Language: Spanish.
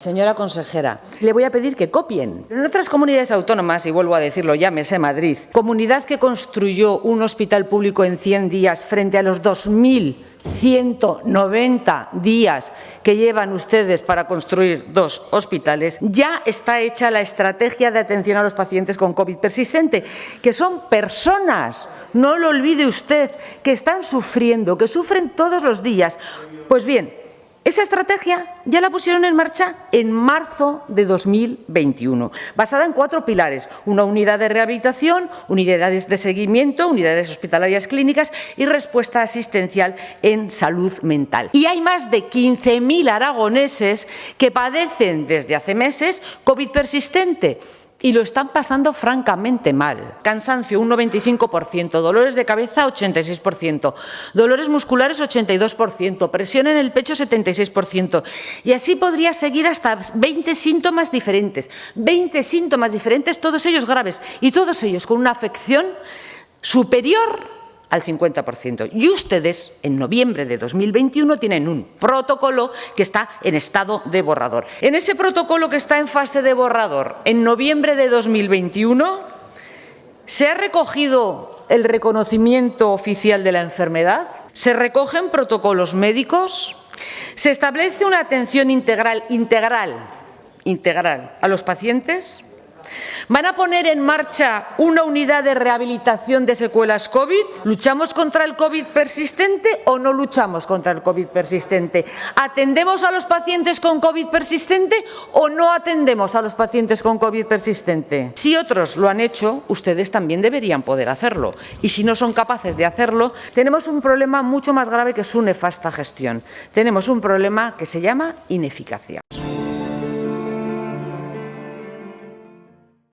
Señora consejera, le voy a pedir que copien. En otras comunidades autónomas, y vuelvo a decirlo, llámese Madrid, comunidad que construyó un hospital público en 100 días frente a los 2.190 días que llevan ustedes para construir 2 hospitales, ya está hecha la estrategia de atención a los pacientes con COVID persistente, que son personas, no lo olvide usted, que están sufriendo, que sufren todos los días. Pues bien, esa estrategia ya la pusieron en marcha en marzo de 2021, basada en 4 pilares: una unidad de rehabilitación, unidades de seguimiento, unidades hospitalarias clínicas y respuesta asistencial en salud mental. Y hay más de 15.000 aragoneses que padecen desde hace meses COVID persistente y lo están pasando francamente mal. Cansancio, un 95%, dolores de cabeza, 86%, dolores musculares, 82%, presión en el pecho, 76%. Y así podría seguir hasta 20 síntomas diferentes, todos ellos graves y todos ellos con una afección superior al 50%. Y ustedes, en noviembre de 2021, tienen un protocolo que está en estado de borrador. En ese protocolo que está en fase de borrador, en noviembre de 2021, ¿se ha recogido el reconocimiento oficial de la enfermedad? ¿Se recogen protocolos médicos? ¿Se establece una atención integral a los pacientes? ¿Van a poner en marcha una unidad de rehabilitación de secuelas COVID? ¿Luchamos contra el COVID persistente o no luchamos contra el COVID persistente? ¿Atendemos a los pacientes con COVID persistente o no atendemos a los pacientes con COVID persistente? Si otros lo han hecho, ustedes también deberían poder hacerlo. Y si no son capaces de hacerlo, tenemos un problema mucho más grave que su nefasta gestión. Tenemos un problema que se llama ineficacia.